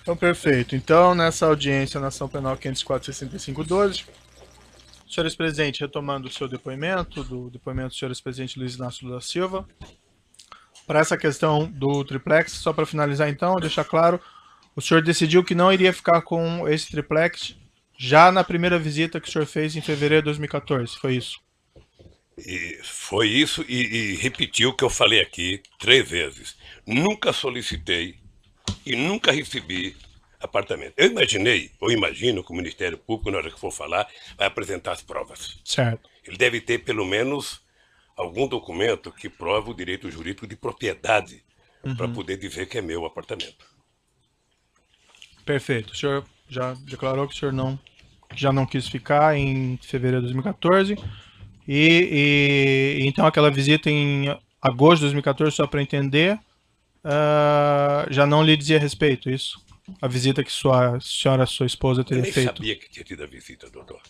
Então, perfeito. Então, nessa audiência na ação penal 504-6512, senhores presidentes, retomando o seu depoimento, do depoimento do senhores presidente Luiz Inácio Lula Silva, para essa questão do triplex, só para finalizar então, deixar claro, o senhor decidiu que não iria ficar com esse triplex já na primeira visita que o senhor fez em fevereiro de 2014, foi isso? E foi isso e repetiu o que eu falei aqui 3 vezes. Nunca solicitei e nunca recebi apartamento. Eu imaginei, ou imagino que o Ministério Público, na hora que for falar, vai apresentar as provas. Certo. Ele deve ter pelo menos algum documento que prova o direito jurídico de propriedade para poder dizer que é meu apartamento. Perfeito. O senhor já declarou que o senhor já não quis ficar em fevereiro de 2014. Então aquela visita em agosto de 2014, só para entender, já não lhe dizia respeito, isso? A visita que sua senhora, sua esposa, Eu teria nem feito. sabia que tinha tido a visita, doutor.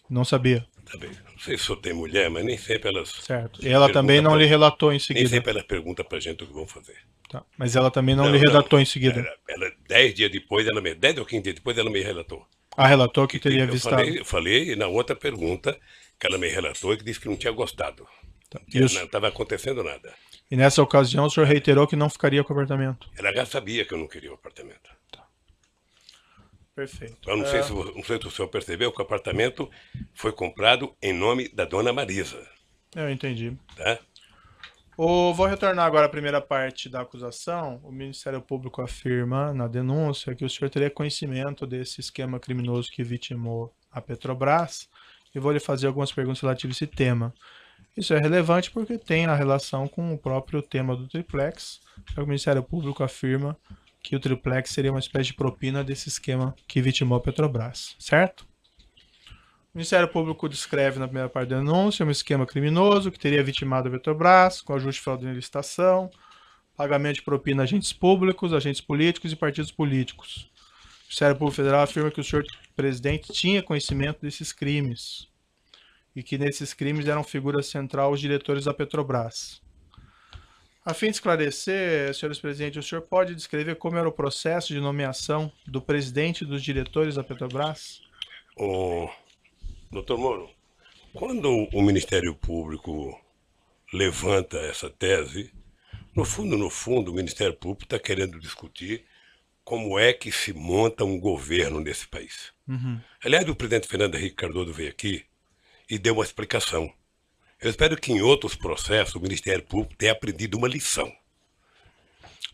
Não sabia. Também. Não sei se só tem mulher, mas nem sempre elas. Certo. E ela também não lhe relatou em Nem seguida. sempre elas perguntam pra gente o que vão fazer. Tá. Mas ela também não lhe relatou em seguida. Ela 10 dias depois, 10 ou 15 dias depois, ela me relatou. Ah, relatou que teria avistado. Eu falei na outra pergunta que ela me relatou e que disse que não tinha gostado. Tá. Que não estava acontecendo nada. E nessa ocasião o senhor reiterou que não ficaria com o apartamento. Ela já sabia que eu não queria o apartamento. Perfeito. Eu não sei se o senhor percebeu que o apartamento foi comprado em nome da dona Marisa. Eu entendi. Tá? Vou retornar agora à primeira parte da acusação. O Ministério Público afirma na denúncia que o senhor teria conhecimento desse esquema criminoso que vitimou a Petrobras e vou lhe fazer algumas perguntas relativas a esse tema. Isso é relevante porque tem a relação com o próprio tema do triplex. O Ministério Público afirma que o triplex seria uma espécie de propina desse esquema que vitimou a Petrobras, certo? O Ministério Público descreve na primeira parte da denúncia um esquema criminoso que teria vitimado a Petrobras com ajuste fraudulento em licitação, pagamento de propina a agentes públicos, agentes políticos e partidos políticos. O Ministério Público Federal afirma que o senhor presidente tinha conhecimento desses crimes e que nesses crimes eram figura central os diretores da Petrobras. A fim de esclarecer, senhores presidentes, o senhor pode descrever como era o processo de nomeação do presidente e dos diretores da Petrobras? Doutor Moro, quando o Ministério Público levanta essa tese, no fundo, o Ministério Público está querendo discutir como é que se monta um governo nesse país. Aliás, o presidente Fernando Henrique Cardoso veio aqui e deu uma explicação. Eu espero que em outros processos o Ministério Público tenha aprendido uma lição.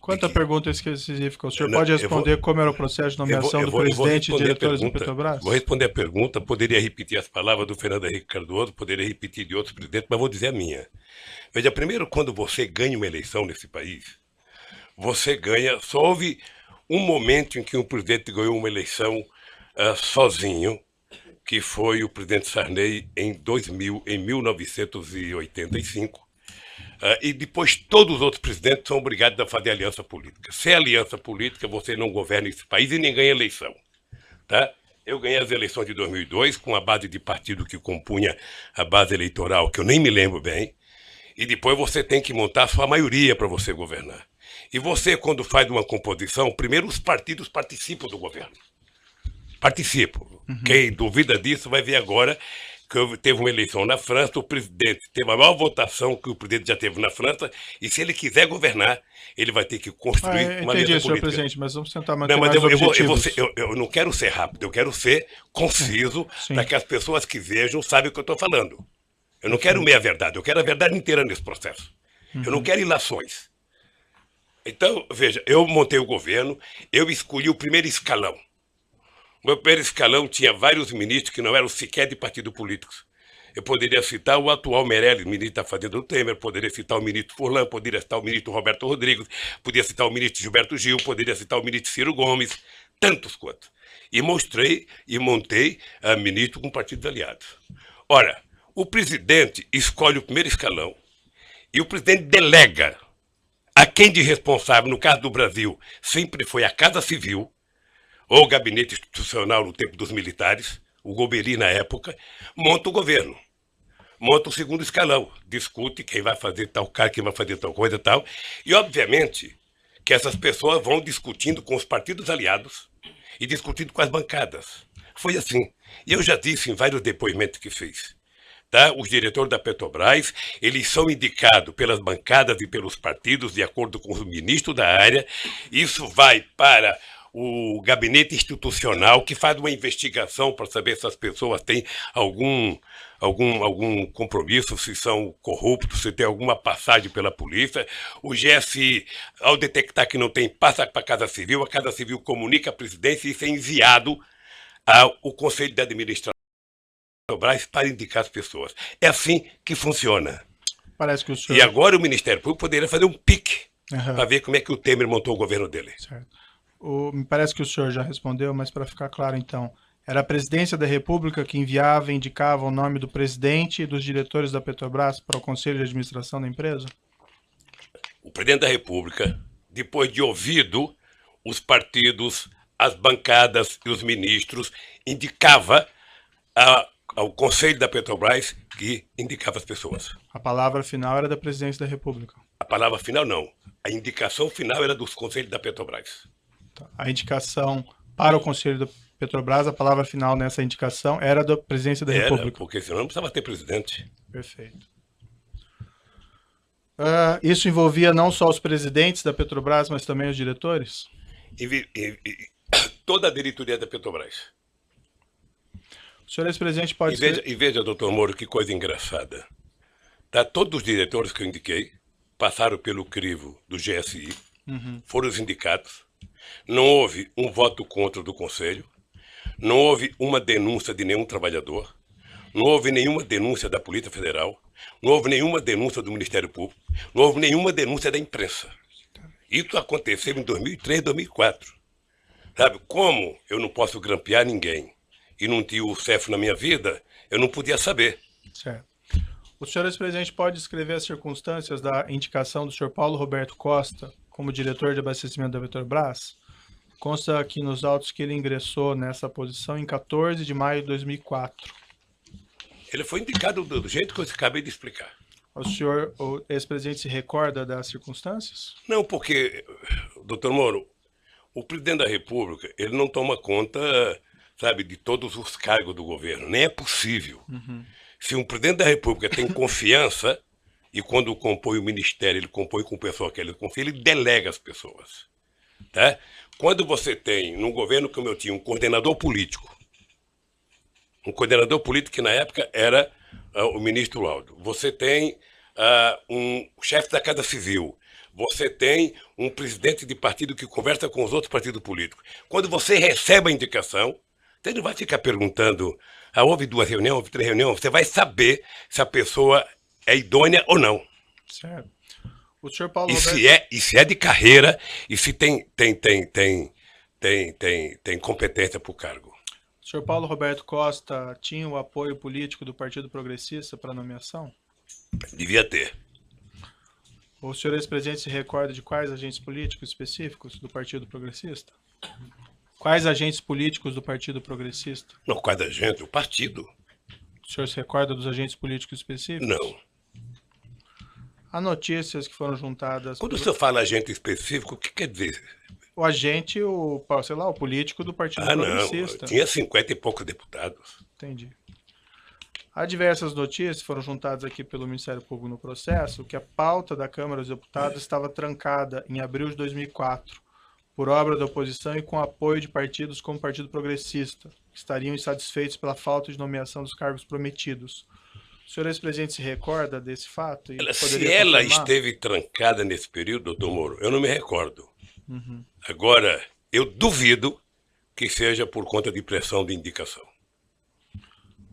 Quanta pergunta específica? O senhor pode responder como era o processo de nomeação do presidente e diretores da Petrobras? Vou responder a pergunta, poderia repetir as palavras do Fernando Henrique Cardoso, poderia repetir de outros presidentes, mas vou dizer a minha. Veja, primeiro, quando você ganha uma eleição nesse país, você ganha, só houve um momento em que um presidente ganhou uma eleição sozinho, que foi o presidente Sarney em 1985. E depois todos os outros presidentes são obrigados a fazer aliança política. Sem aliança política, você não governa esse país e nem ganha eleição. Tá? Eu ganhei as eleições de 2002 com a base de partido que compunha a base eleitoral, que eu nem me lembro bem. E depois você tem que montar a sua maioria para você governar. E você, quando faz uma composição, primeiro os partidos participam do governo. Participam. Quem duvida disso vai ver agora que teve uma eleição na França, o presidente teve a maior votação que o presidente já teve na França, e se ele quiser governar, ele vai ter que construir uma aliança política. Entendi, senhor presidente, mas vamos tentar manter mais objetivos. Eu não quero ser rápido, eu quero ser conciso, para que as pessoas que vejam saibam o que eu estou falando. Eu não quero meia verdade, eu quero a verdade inteira nesse processo. Eu não quero ilações. Então, veja, eu montei o governo, eu escolhi o primeiro escalão. O meu primeiro escalão tinha vários ministros que não eram sequer de partido políticos. Eu poderia citar o atual Meirelles, ministro da Fazenda do Temer, poderia citar o ministro Furlan, poderia citar o ministro Roberto Rodrigues, poderia citar o ministro Gilberto Gil, poderia citar o ministro Ciro Gomes, tantos quantos. E mostrei e montei a ministro com partidos aliados. Ora, o presidente escolhe o primeiro escalão e o presidente delega a quem de responsável, no caso do Brasil, sempre foi a Casa Civil, ou o gabinete institucional no tempo dos militares, o Gobeli na época, monta o governo. Monta o segundo escalão, discute quem vai fazer tal cara, quem vai fazer tal coisa e tal. E, obviamente, que essas pessoas vão discutindo com os partidos aliados e discutindo com as bancadas. Foi assim. E eu já disse em vários depoimentos que fiz. Tá? Os diretores da Petrobras, eles são indicados pelas bancadas e pelos partidos, de acordo com os ministros da área. Isso vai para o gabinete institucional, que faz uma investigação para saber se as pessoas têm algum compromisso, se são corruptos, se tem alguma passagem pela polícia. O GSI, ao detectar que não tem, passa para a Casa Civil comunica à presidência e isso é enviado ao Conselho de Administração para indicar as pessoas. É assim que funciona. Parece que o senhor... E agora o Ministério Público poderia fazer um pique para ver como é que o Temer montou o governo dele. Certo. Me parece que o senhor já respondeu, mas para ficar claro então, era a Presidência da República que enviava e indicava o nome do presidente e dos diretores da Petrobras para o Conselho de Administração da empresa? O Presidente da República, depois de ouvido os partidos, as bancadas e os ministros, indicava ao Conselho da Petrobras que indicava as pessoas. A palavra final era da Presidência da República? A palavra final não. A indicação final era dos Conselhos da Petrobras. A indicação para o Conselho da Petrobras, a palavra final nessa indicação era da Presidência da República? Porque senão não precisava ter presidente. Perfeito. Isso envolvia não só os presidentes da Petrobras, mas também os diretores? Toda a diretoria da Petrobras. O senhor ex-presidente pode... E veja, doutor Moro, que coisa engraçada. Tá, todos os diretores que eu indiquei passaram pelo crivo do GSI, foram os indicados. Não houve um voto contra do Conselho, não houve uma denúncia de nenhum trabalhador, não houve nenhuma denúncia da Polícia Federal, não houve nenhuma denúncia do Ministério Público, não houve nenhuma denúncia da imprensa. Isso aconteceu em 2003, 2004. Sabe, como eu não posso grampear ninguém e não tinha o CEF na minha vida, eu não podia saber. Certo. O senhor ex-presidente pode descrever as circunstâncias da indicação do senhor Paulo Roberto Costa como diretor de abastecimento da Petrobras? Consta aqui nos autos que ele ingressou nessa posição em 14 de maio de 2004. Ele foi indicado do jeito que eu acabei de explicar. O senhor, o ex-presidente, se recorda das circunstâncias? Não, porque, doutor Moro, o presidente da República, ele não toma conta, sabe, de todos os cargos do governo. Nem é possível. Se um presidente da República tem confiança, e quando compõe o ministério, ele compõe com o pessoal que ele confia, ele delega as pessoas. Tá? Quando você tem, num governo como eu tinha, um coordenador político que na época era o ministro Laudo, você tem um chefe da Casa Civil, você tem um presidente de partido que conversa com os outros partidos políticos. Quando você recebe a indicação, você não vai ficar perguntando, houve 2 reuniões, houve 3 reuniões, você vai saber se a pessoa é idônea ou não. Certo. O senhor Paulo e se é de carreira e se tem competência para o cargo. O senhor Paulo Roberto Costa tinha o apoio político do Partido Progressista para a nomeação? Devia ter. O senhor ex-presidente se recorda de quais agentes políticos específicos do Partido Progressista? Quais agentes políticos do Partido Progressista? Não, quais agentes? O partido. O senhor se recorda dos agentes políticos específicos? Não. Há notícias que foram juntadas... Quando o senhor fala agente específico, o que quer dizer? O agente, o político do Partido Progressista. Não, tinha 50 e poucos deputados. Entendi. Há diversas notícias que foram juntadas aqui pelo Ministério Público no processo, que a pauta da Câmara dos Deputados estava trancada em abril de 2004, por obra da oposição e com apoio de partidos como o Partido Progressista, que estariam insatisfeitos pela falta de nomeação dos cargos prometidos. O senhor ex-presidente se recorda desse fato? Se ela esteve trancada nesse período, doutor Moro, eu não me recordo. Agora, eu duvido que seja por conta de pressão de indicação.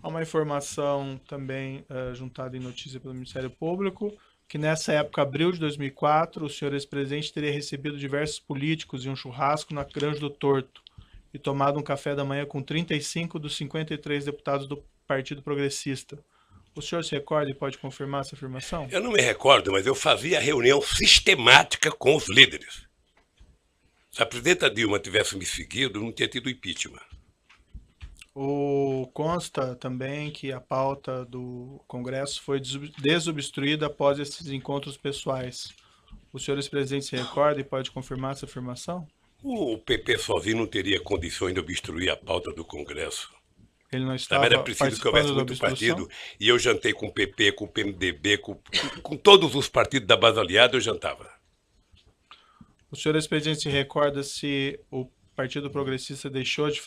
Há uma informação também juntada em notícia pelo Ministério Público, que nessa época, abril de 2004, o senhor ex-presidente teria recebido diversos políticos em um churrasco na Granja do Torto e tomado um café da manhã com 35 dos 53 deputados do Partido Progressista. O senhor se recorda e pode confirmar essa afirmação? Eu não me recordo, mas eu fazia reunião sistemática com os líderes. Se a presidenta Dilma tivesse me seguido, não tinha tido impeachment. Consta também que a pauta do Congresso foi desobstruída após esses encontros pessoais. O senhor ex-presidente se recorda e pode confirmar essa afirmação? O PP sozinho não teria condições de obstruir a pauta do Congresso. Ele não Sabe, era estava preciso que houvesse participando da muito obstrução? partido. E eu jantei com o PP, com o PMDB, com todos os partidos da base aliada, eu jantava. O senhor ex-presidente se recorda se o Partido Progressista deixou de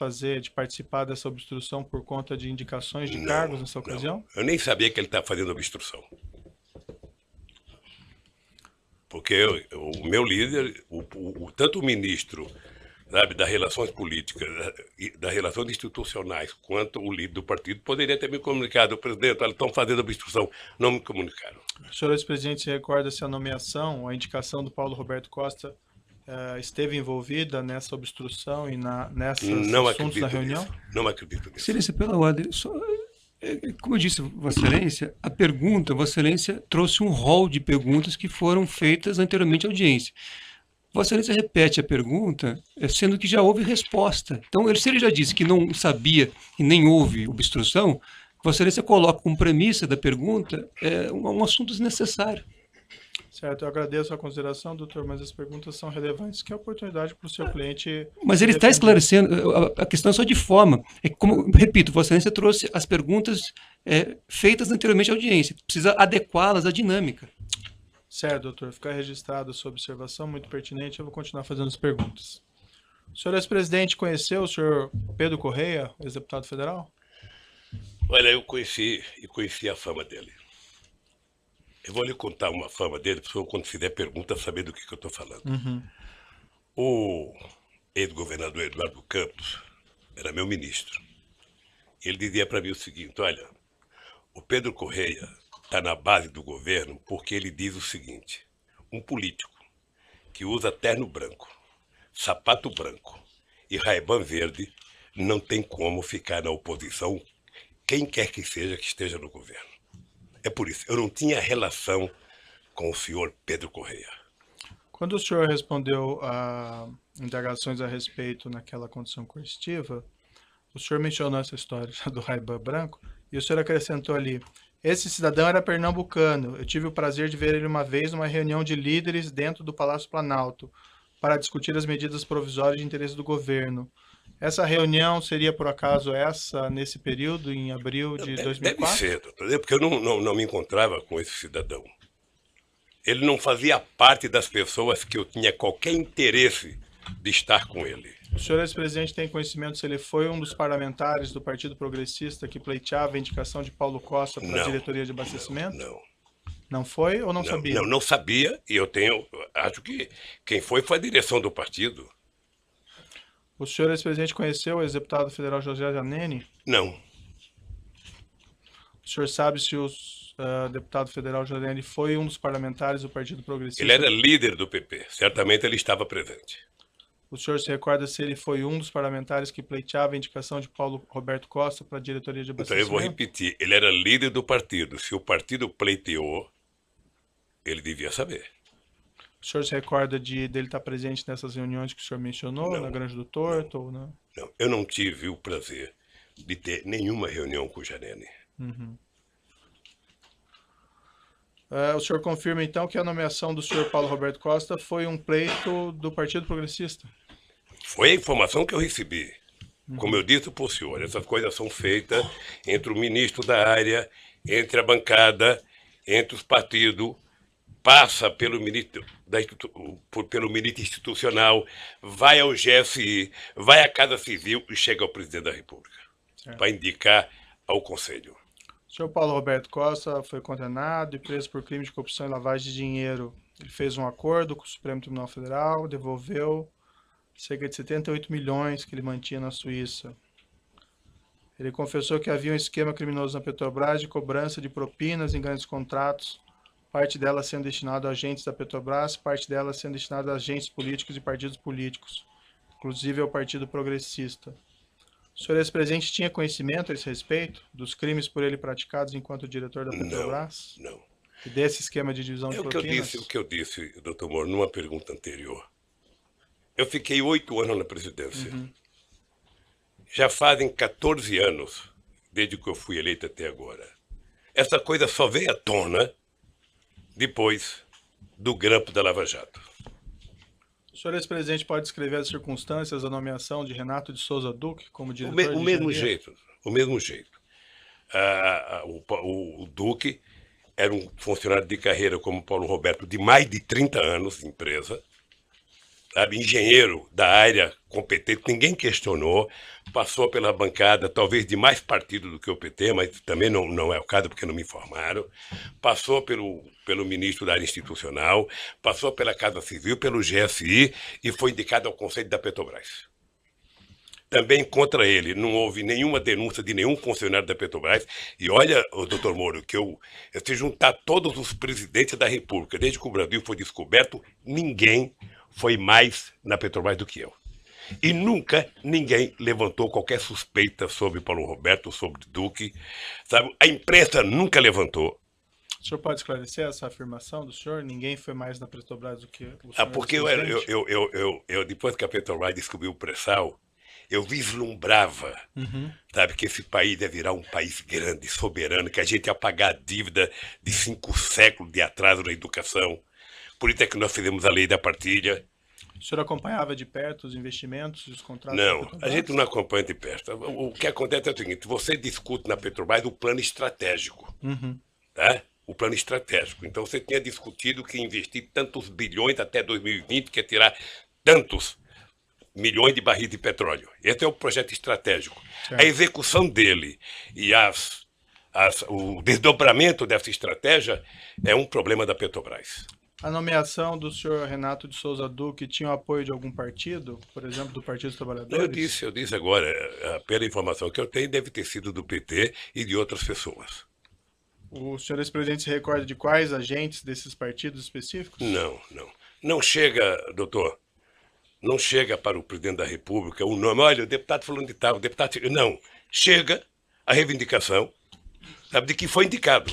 participar dessa obstrução por conta de indicações de Não, cargos nessa não. ocasião? Eu nem sabia que ele estava fazendo obstrução. Porque o meu líder, tanto o ministro, sabe, das relações políticas, das relações institucionais, quanto o líder do partido, poderia ter me comunicado, presidente, eles estão fazendo obstrução. Não me comunicaram. O senhor ex-presidente se recorda se a nomeação, a indicação do Paulo Roberto Costa esteve envolvida nessa obstrução e nesses Não assuntos da acredito reunião? nisso. Não acredito nisso. Excelência, pela ordem, como eu disse, Vossa Excelência, a pergunta, Vossa Excelência trouxe um rol de perguntas que foram feitas anteriormente à audiência. Vossa Excelência repete a pergunta, sendo que já houve resposta. Então, se ele já disse que não sabia e nem houve obstrução, Vossa Excelência coloca como premissa da pergunta um assunto desnecessário. Certo, eu agradeço a consideração, doutor, mas as perguntas são relevantes, que é a oportunidade para o seu cliente... Mas ele está esclarecendo, a questão é só de forma. Como, repito, Vossa Excelência trouxe as perguntas feitas anteriormente à audiência, precisa adequá-las à dinâmica. Certo, doutor, fica registrada a sua observação, muito pertinente, eu vou continuar fazendo as perguntas. O senhor ex-presidente conheceu o senhor Pedro Correia, ex-deputado federal? Olha, eu conheci a fama dele. Eu vou lhe contar uma fama dele, para o senhor, quando fizer pergunta, saber do que eu estou falando. Uhum. O ex-governador Eduardo Campos era meu ministro. Ele dizia para mim o seguinte: olha, o Pedro Correia está na base do governo porque ele diz o seguinte: um político que usa terno branco, sapato branco e Ray-Ban verde não tem como ficar na oposição, quem quer que seja que esteja no governo. É por isso, eu não tinha relação com o senhor Pedro Correia. Quando o senhor respondeu a indagações a respeito naquela condição coercitiva, o senhor mencionou essa história do Ray-Ban branco e o senhor acrescentou ali: esse cidadão era pernambucano, eu tive o prazer de ver ele uma vez numa reunião de líderes dentro do Palácio Planalto para discutir as medidas provisórias de interesse do governo. Essa reunião seria, por acaso, nesse período, em abril de 2004? Deve ser, doutor, porque eu não me encontrava com esse cidadão. Ele não fazia parte das pessoas que eu tinha qualquer interesse de estar com ele. O senhor ex-presidente tem conhecimento se ele foi um dos parlamentares do Partido Progressista que pleiteava a indicação de Paulo Costa para a diretoria de abastecimento? Não. Não foi ou não sabia? Não sabia, e acho que quem foi a direção do partido. O senhor ex-presidente conheceu o ex-deputado federal José Zaneni? Não. O senhor sabe se o deputado federal José Zaneni foi um dos parlamentares do Partido Progressista? Ele era líder do PP, certamente ele estava presente. O senhor se recorda se ele foi um dos parlamentares que pleiteava a indicação de Paulo Roberto Costa para a diretoria de abastecimento? Então eu vou repetir, ele era líder do partido. Se o partido pleiteou, ele devia saber. O senhor se recorda dele estar presente nessas reuniões que o senhor mencionou, Não, na Granja do Torto? Ou não? Não, eu não tive o prazer de ter nenhuma reunião com o Janene. Uhum. O senhor confirma, então, que a nomeação do senhor Paulo Roberto Costa foi um pleito do Partido Progressista? Foi a informação que eu recebi. Como eu disse para o senhor, essas coisas são feitas entre o ministro da área, entre a bancada, entre os partidos, passa pelo ministro institucional, vai ao GSI, vai à Casa Civil e chega ao presidente da República para indicar ao Conselho. O senhor Paulo Roberto Costa foi condenado e preso por crime de corrupção e lavagem de dinheiro. Ele fez um acordo com o Supremo Tribunal Federal, devolveu cerca de 78 milhões que ele mantinha na Suíça. Ele confessou que havia um esquema criminoso na Petrobras de cobrança de propinas em grandes contratos, parte dela sendo destinada a agentes da Petrobras, parte dela sendo destinada a agentes políticos e partidos políticos, inclusive ao Partido Progressista. O senhor ex-presidente tinha conhecimento a esse respeito dos crimes por ele praticados enquanto diretor da Petrobras? Não. E desse esquema de divisão de propinas? O que eu disse, doutor Moro, numa pergunta anterior. Eu fiquei 8 anos na presidência. Uhum. Já fazem 14 anos, desde que eu fui eleito até agora. Essa coisa só veio à tona depois do grampo da Lava Jato. O senhor ex-presidente pode descrever as circunstâncias da nomeação de Renato de Souza Duque como O diretor de mesmo engenharia? jeito, o mesmo jeito. O Duque era um funcionário de carreira como Paulo Roberto de mais de 30 anos de empresa, sabe? Engenheiro da área competente, ninguém questionou, passou pela bancada talvez de mais partido do que o PT, mas também não é o caso porque não me informaram, passou pelo ministro da área institucional, passou pela Casa Civil, pelo GSI e foi indicado ao Conselho da Petrobras. Também contra ele não houve nenhuma denúncia de nenhum funcionário da Petrobras. E olha, doutor Moro, que se juntar todos os presidentes da República, desde que o Brasil foi descoberto, ninguém foi mais na Petrobras do que eu. E nunca ninguém levantou qualquer suspeita sobre Paulo Roberto, sobre Duque. Sabe? A imprensa nunca levantou. O senhor pode esclarecer essa afirmação do senhor? Ninguém foi mais na Petrobras do que o senhor? Porque depois que a Petrobras descobriu o pré-sal, eu vislumbrava, sabe, que esse país ia virar um país grande, soberano, que a gente ia pagar a dívida de 5 séculos de atraso na educação. Por isso é que nós fizemos a lei da partilha. O senhor acompanhava de perto os investimentos e os contratos? Não, a gente não acompanha de perto. O que acontece é o seguinte, você discute na Petrobras o plano estratégico, tá? O plano estratégico. Então você tinha discutido que investir tantos bilhões até 2020, que é tirar tantos milhões de barris de petróleo. Esse é o projeto estratégico. Certo. A execução dele e o desdobramento dessa estratégia é um problema da Petrobras. A nomeação do senhor Renato de Souza Duque tinha o apoio de algum partido? Por exemplo, do Partido dos Trabalhadores? Eu disse agora, pela informação que eu tenho, deve ter sido do PT e de outras pessoas. O senhor ex-presidente se recorda de quais agentes desses partidos específicos? Não chega, doutor. Não chega para o presidente da República o nome, olha, o deputado falando de tal, o deputado... Não, chega a reivindicação, sabe, de que foi indicado.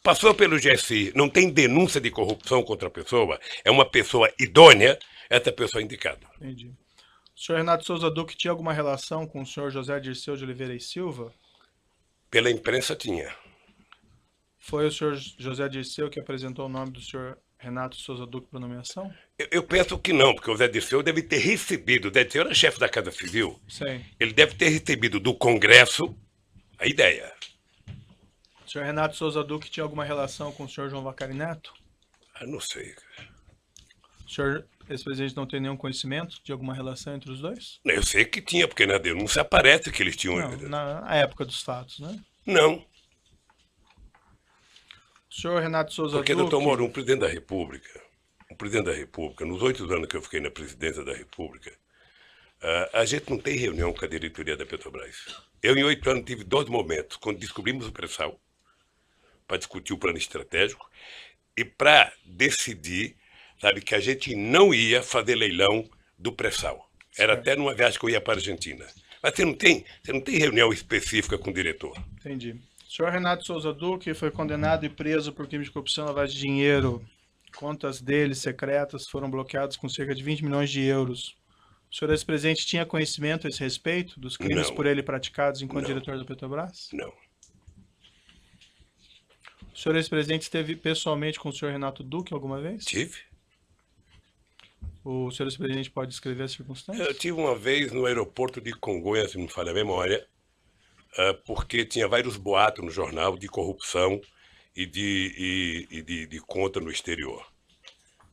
Passou pelo GSI, não tem denúncia de corrupção contra a pessoa, é uma pessoa idônea, essa pessoa é indicada. Entendi. O senhor Renato Souza Duque tinha alguma relação com o senhor José Dirceu de Oliveira e Silva? Pela imprensa tinha. Foi o senhor José Dirceu que apresentou o nome do senhor Renato Souza Duque para nomeação? Eu penso que não, porque o Zé Dirceu deve ter recebido, o Zé Dirceu era chefe da Casa Civil, sim, ele deve ter recebido do Congresso a ideia. O senhor Renato Souza Duque tinha alguma relação com o senhor João Vacari Neto? Não sei. O senhor ex-presidente não tem nenhum conhecimento de alguma relação entre os dois? Eu sei que tinha, porque na denúncia aparece que eles tinham... Não, na época dos fatos, né? Não. O senhor Renato Souza Porque, Duque... doutor Moro, um presidente da República, nos 8 anos que eu fiquei na presidência da República, a gente não tem reunião com a diretoria da Petrobras. Eu, em 8 anos, tive 2 momentos, quando descobrimos o pré-sal, para discutir o plano estratégico, e para decidir, sabe, que a gente não ia fazer leilão do pré-sal. Era até numa viagem que eu ia para a Argentina. Mas você não tem reunião específica com o diretor. Entendi. O senhor Renato Souza Duque foi condenado e preso por crime de corrupção e lavagem de dinheiro. Contas dele secretas foram bloqueadas com cerca de 20 milhões de euros. O senhor ex-presidente tinha conhecimento a esse respeito dos crimes por ele praticados enquanto diretor da Petrobras? Não. O senhor ex-presidente esteve pessoalmente com o senhor Renato Duque alguma vez? Tive. O senhor ex-presidente pode descrever as circunstâncias? Eu tive uma vez no aeroporto de Congonhas, se não me falha a memória, porque tinha vários boatos no jornal de corrupção e de conta no exterior.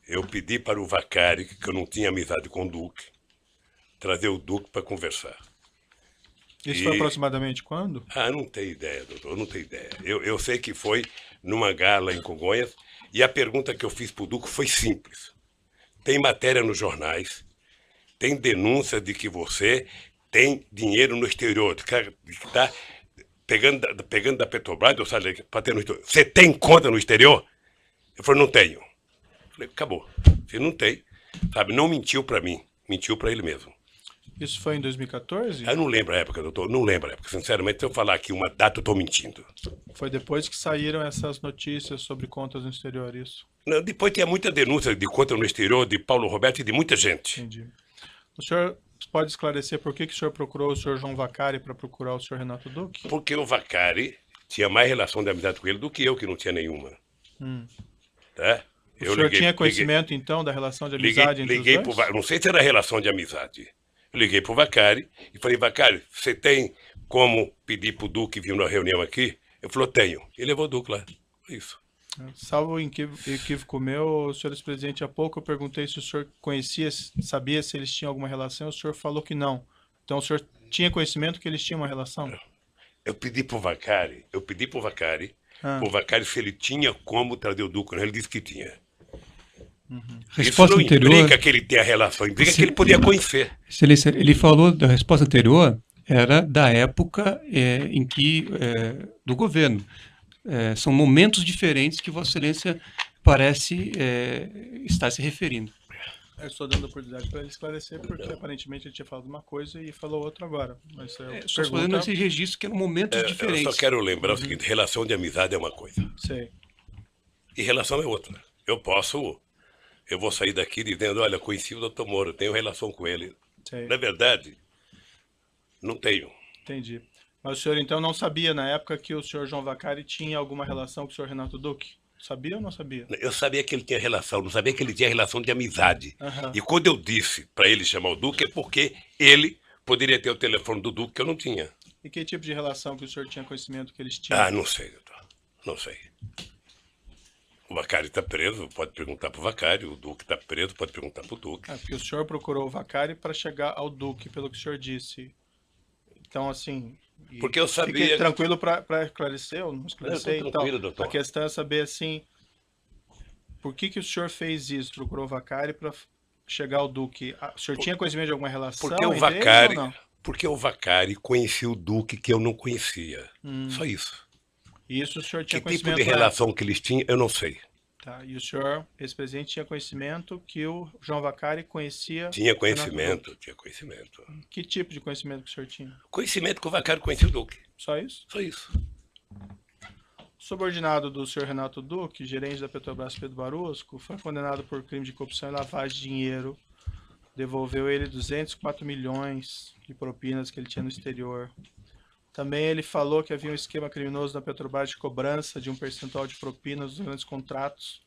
Eu pedi para o Vacari, que eu não tinha amizade com o Duque, trazer o Duque para conversar. Isso foi aproximadamente quando? Não tenho ideia, doutor, não tenho ideia. Eu sei que foi numa gala em Congonhas, e a pergunta que eu fiz para o Duque foi simples. Tem matéria nos jornais, tem denúncia de que você tem dinheiro no exterior, que está pegando da Petrobras, para ter no exterior. Você tem conta no exterior? Eu falei, não tenho. Eu falei, acabou. Você não tem, sabe, não mentiu para mim, mentiu para ele mesmo. Isso foi em 2014? Eu não lembro a época, doutor, não lembro a época. Sinceramente, se eu falar aqui uma data, eu estou mentindo. Foi depois que saíram essas notícias sobre contas no exterior, isso? Não, depois tinha muita denúncia de conta no exterior, de Paulo Roberto e de muita gente. Entendi. O senhor pode esclarecer por que o senhor procurou o senhor João Vacari para procurar o senhor Renato Duque? Porque o Vacari tinha mais relação de amizade com ele do que eu, que não tinha nenhuma. Tá? O senhor tinha conhecimento, então, da relação de amizade entre os dois? Não sei se era relação de amizade. Eu liguei para o Vacari e falei, Vacari, você tem como pedir para o Duque vir na reunião aqui? Ele falou, tenho. E levou o Duque lá. Isso. Salvo equívoco meu, senhor presidente, há pouco eu perguntei se o senhor conhecia, sabia se eles tinham alguma relação, o senhor falou que não. Então o senhor tinha conhecimento que eles tinham uma relação? Eu pedi para o Vacari, o Vacari se ele tinha como trazer o Duque, ele disse que tinha. Resposta Isso não anterior, implica que ele tenha relação, implica que ele podia conhecer. Excelência, ele falou da resposta anterior, era da época em que, do governo. São momentos diferentes que Vossa Excelência parece estar se referindo. Eu estou dando a oportunidade para ele esclarecer, porque aparentemente ele tinha falado uma coisa e falou outra agora. Mas só fazendo esse registro que eram momentos diferentes. Eu só quero lembrar o seguinte, relação de amizade é uma coisa. Sei. E relação é outra. Eu vou sair daqui dizendo, olha, conheci o Dr. Moro, tenho relação com ele. Sei. Na verdade, não tenho. Entendi. Mas o senhor então não sabia na época que o senhor João Vacari tinha alguma relação com o senhor Renato Duque? Sabia ou não sabia? Eu sabia que ele tinha relação, não sabia que ele tinha relação de amizade. E quando eu disse para ele chamar o Duque é porque ele poderia ter o telefone do Duque que eu não tinha. E que tipo de relação que o senhor tinha conhecimento que eles tinham? Não sei, doutor. Não sei. O Vacari está preso, pode perguntar para o Vacari. O Duque está preso, pode perguntar para o Duque. Porque o senhor procurou o Vacari para chegar ao Duque, pelo que o senhor disse. Então, assim... Porque eu sabia... Fiquei tranquilo para esclarecer, ou não esclarecer. Não, tranquilo, então, doutor. A questão é saber, assim, por que o senhor fez isso? Procurou o Vacari para chegar ao Duque? O senhor tinha conhecimento de alguma relação porque o Vacari, porque o Vacari conhecia o Duque que eu não conhecia. Só isso. E isso o senhor tinha que conhecimento? Que tipo de relação que eles tinham, eu não sei. Tá, e o senhor, ex-presidente, tinha conhecimento que o João Vacari conhecia... Tinha conhecimento. Que tipo de conhecimento que o senhor tinha? Conhecimento que o Vacari conhecia o Duque. Só isso? Só isso. Subordinado do senhor Renato Duque, gerente da Petrobras Pedro Barusco, foi condenado por crime de corrupção e lavagem de dinheiro. Devolveu ele 204 milhões de propinas que ele tinha no exterior. Também ele falou que havia um esquema criminoso na Petrobras de cobrança de um percentual de propinas dos grandes contratos,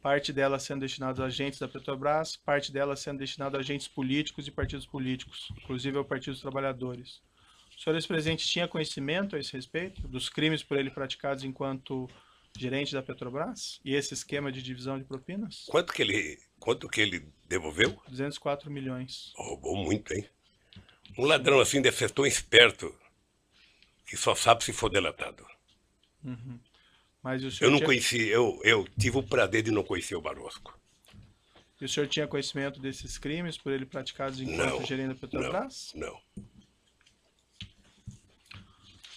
parte dela sendo destinada a agentes da Petrobras, parte dela sendo destinada a agentes políticos e partidos políticos, inclusive ao Partido dos Trabalhadores. O senhor ex-presidente tinha conhecimento a esse respeito dos crimes por ele praticados enquanto gerente da Petrobras e esse esquema de divisão de propinas? Quanto que ele devolveu? 204 milhões. Roubou muito, hein? Um ladrão assim deve ser tão esperto que só sabe se for delatado. Mas o senhor eu não conheci, eu tive o prazer de não conhecer o Barosco. E o senhor tinha conhecimento desses crimes por ele praticados enquanto gerente da Petrobras? Não.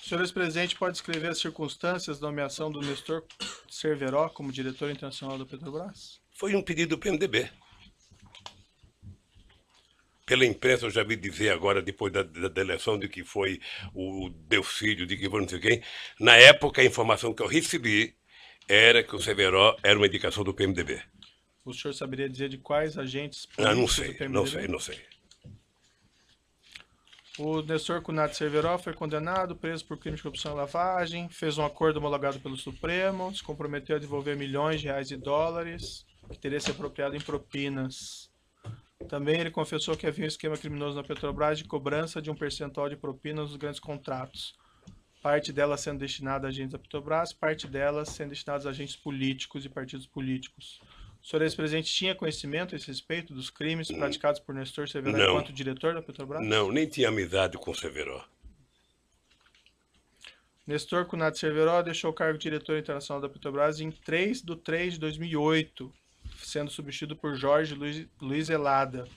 O senhor ex-presidente pode descrever as circunstâncias da nomeação do Nestor Cerveró como diretor internacional da Petrobras? Foi um pedido do PMDB. Pela imprensa eu já vi dizer agora, depois da eleição, de que foi o Delcídio, de que foi não sei quem. Na época, a informação que eu recebi era que o Cerveró era uma indicação do PMDB. O senhor saberia dizer de quais agentes políticos do PMDB? Não sei. O Nestor Cunati Cerveró foi condenado, preso por crime de corrupção e lavagem, fez um acordo homologado pelo Supremo, se comprometeu a devolver milhões de reais e dólares, que teria se apropriado em propinas. Também ele confessou que havia um esquema criminoso na Petrobras de cobrança de um percentual de propinas nos grandes contratos. Parte dela sendo destinada a agentes da Petrobras, parte dela sendo destinada a agentes políticos e partidos políticos. O senhor ex-presidente tinha conhecimento a esse respeito dos crimes praticados por Nestor Cerveró enquanto diretor da Petrobras? Não, nem tinha amizade com o Cerveró. Nestor Cunati Cerveró deixou o cargo de diretor internacional da Petrobras em 3/3/2008, sendo substituído por Jorge Luiz Elada.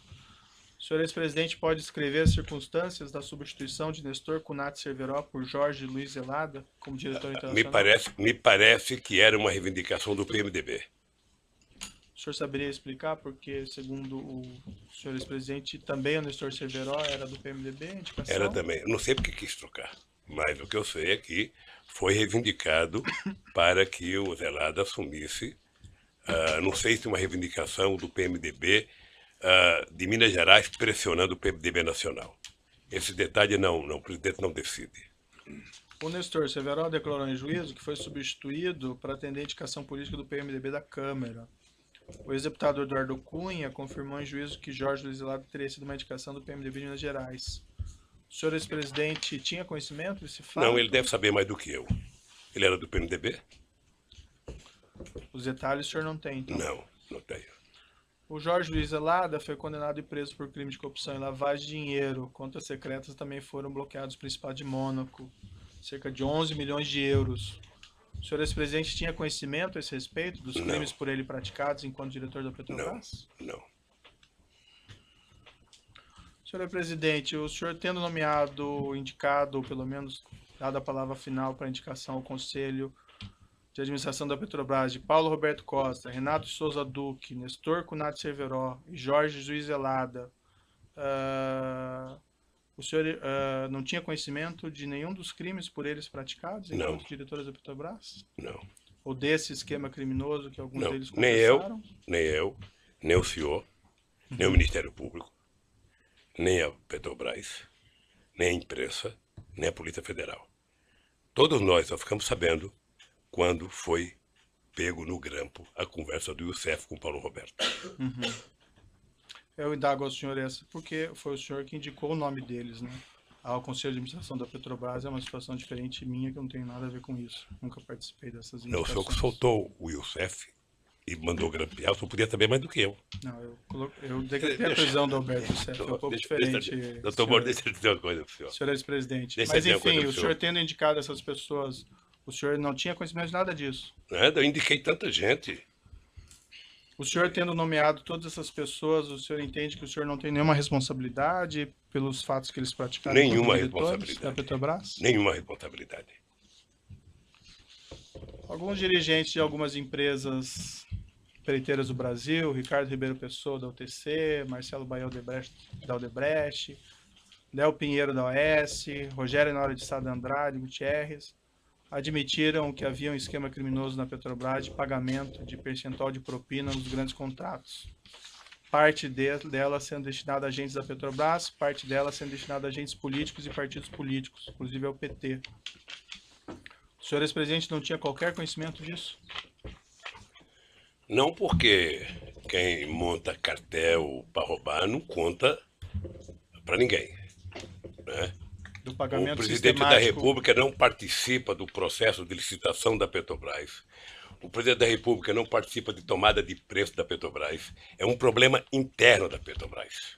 O senhor ex-presidente pode descrever as circunstâncias da substituição de Nestor Cunati Cerveró por Jorge Luiz Elada como diretor internacional? Me parece que era uma reivindicação do PMDB. O senhor saberia explicar porque, segundo o senhor ex-presidente, também o Nestor Cerveró era do PMDB, indicação? Era também. Não sei porque quis trocar, mas o que eu sei é que foi reivindicado para que o Zelada assumisse. Não sei se uma reivindicação do PMDB de Minas Gerais pressionando o PMDB nacional. Esse detalhe o presidente não decide. O Nestor Cerveró declarou em juízo que foi substituído para atender a indicação política do PMDB da Câmara. O ex-deputado Eduardo Cunha confirmou em juízo que Jorge Luiz Zelada teria sido uma indicação do PMDB de Minas Gerais. O senhor ex-presidente tinha conhecimento desse fato? Não, ele deve saber mais do que eu. Ele era do PMDB? Os detalhes o senhor não tem, então? Não tenho. O Jorge Luiz Zelada foi condenado e preso por crime de corrupção e lavagem de dinheiro. Contas secretas também foram bloqueados no Principado de Mônaco. Cerca de 11 milhões de euros. O senhor ex-presidente tinha conhecimento a esse respeito dos crimes por ele praticados enquanto diretor da Petrobras? Não. Senhor presidente, o senhor tendo nomeado, indicado, ou pelo menos dado a palavra final para indicação ao Conselho de Administração da Petrobras de Paulo Roberto Costa, Renato Souza Duque, Nestor Cunati Cerveró e Jorge Luiz Zelada, o senhor não tinha conhecimento de nenhum dos crimes por eles praticados enquanto diretores da Petrobras? Não. Ou desse esquema criminoso que alguns deles confessaram? Nem eu, nem o senhor, nem o Ministério Público, nem a Petrobras, nem a imprensa, nem a Polícia Federal. Todos nós só ficamos sabendo quando foi pego no grampo a conversa do Youssef com o Paulo Roberto. Eu indago ao senhor essa porque foi o senhor que indicou o nome deles, né? Ao Conselho de Administração da Petrobras é uma situação diferente minha, que eu não tenho nada a ver com isso. Nunca participei dessas indicações. Não, o senhor que soltou o Youssef e mandou grampear, o senhor podia saber mais do que eu. Não, eu decretei a prisão do Alberto Youssef, é um pouco diferente. Doutor Moro, deixa eu dizer uma coisa para o senhor. Senhor ex-presidente. Mas enfim, o senhor tendo indicado essas pessoas, o senhor não tinha conhecimento de nada disso? Nada, eu indiquei tanta gente. O senhor tendo nomeado todas essas pessoas, o senhor entende que o senhor não tem nenhuma responsabilidade pelos fatos que eles praticaram? Nenhuma responsabilidade. Da Petrobras? Nenhuma responsabilidade. Alguns dirigentes de algumas empresas empreiteiras do Brasil, Ricardo Ribeiro Pessoa da UTC, Marcelo Baia da Odebrecht, Léo Pinheiro da OS, Rogério Nora de Sá da Andrade Gutierrez, admitiram que havia um esquema criminoso na Petrobras de pagamento de percentual de propina nos grandes contratos. Parte dela sendo destinada a agentes da Petrobras, parte dela sendo destinada a agentes políticos e partidos políticos, inclusive ao PT. O senhor ex-presidente não tinha qualquer conhecimento disso? Não, porque quem monta cartel para roubar não conta para ninguém, né? Do pagamento o presidente da República não participa do processo de licitação da Petrobras. O presidente da República não participa de tomada de preço da Petrobras. É um problema interno da Petrobras.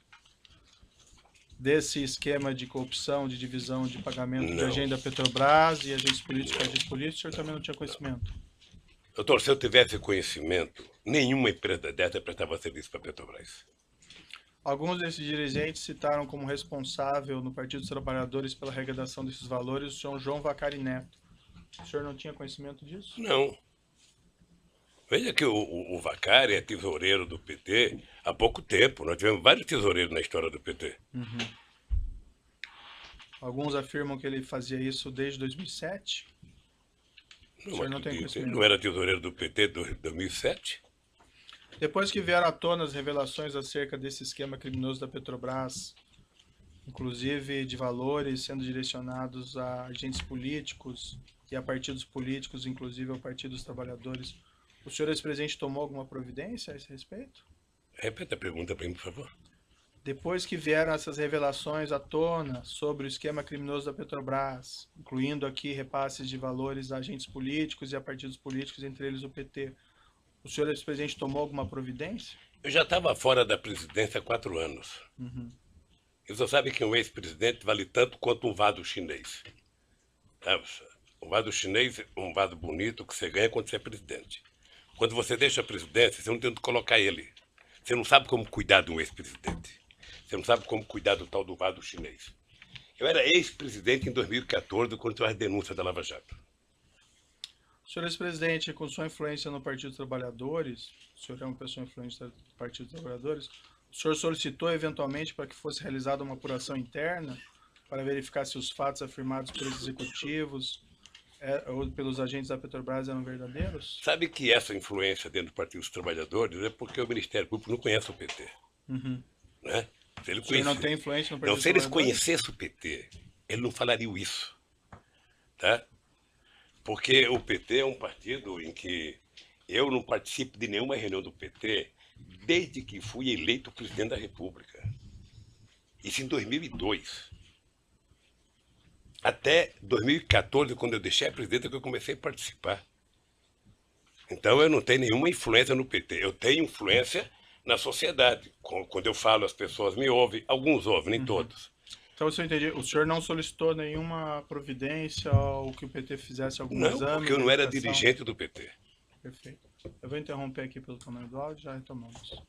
Desse esquema de corrupção, de divisão de pagamento de agente da Petrobras e agentes políticos, o senhor também não tinha conhecimento? Doutor, se eu tivesse conhecimento, nenhuma empresa dessa prestava serviço para a Petrobras. Alguns desses dirigentes citaram como responsável no Partido dos Trabalhadores pela arrecadação desses valores o senhor João Vacari Neto. O senhor não tinha conhecimento disso? Não. Veja que o Vacari é tesoureiro do PT há pouco tempo. Nós tivemos vários tesoureiros na história do PT. Alguns afirmam que ele fazia isso desde 2007. O senhor não tem conhecimento? Ele não era tesoureiro do PT desde 2007? Depois que vieram à tona as revelações acerca desse esquema criminoso da Petrobras, inclusive de valores sendo direcionados a agentes políticos e a partidos políticos, inclusive ao Partido dos Trabalhadores, o senhor ex-presidente tomou alguma providência a esse respeito? Repita a pergunta para mim, por favor. Depois que vieram essas revelações à tona sobre o esquema criminoso da Petrobras, incluindo aqui repasses de valores a agentes políticos e a partidos políticos, entre eles o PT, o senhor ex-presidente tomou alguma providência? Eu já estava fora da presidência há 4 anos. E você sabe que um ex-presidente vale tanto quanto um vaso chinês. Um vaso chinês é um vaso bonito que você ganha quando você é presidente. Quando você deixa a presidência, você não tem onde colocar ele. Você não sabe como cuidar de um ex-presidente. Você não sabe como cuidar do tal do vaso chinês. Eu era ex-presidente em 2014, quando teve a denúncia da Lava Jato. Senhor ex-presidente, com sua influência no Partido dos Trabalhadores, o senhor é uma pessoa influente do Partido dos Trabalhadores, o senhor solicitou eventualmente para que fosse realizada uma apuração interna para verificar se os fatos afirmados pelos executivos ou pelos agentes da Petrobras eram verdadeiros? Sabe que essa influência dentro do Partido dos Trabalhadores é porque o Ministério Público não conhece o PT. Né? Se ele não tem influência no Partido dos Trabalhadores? Se eles conhecessem o PT, ele não falaria isso. Tá? Porque o PT é um partido em que Eu não participo de nenhuma reunião do PT desde que fui eleito presidente da República. Isso em 2002. Até 2014, quando eu deixei a presidência, que eu comecei a participar. Então eu não tenho nenhuma influência no PT. Eu tenho influência na sociedade. Quando eu falo, as pessoas me ouvem. Alguns ouvem, nem todos. Então, se eu entendi, o senhor não solicitou nenhuma providência ou que o PT fizesse algum exame? Não, porque eu não era dirigente do PT. Perfeito. Eu vou interromper aqui pelo tamanho do áudio, já retomamos.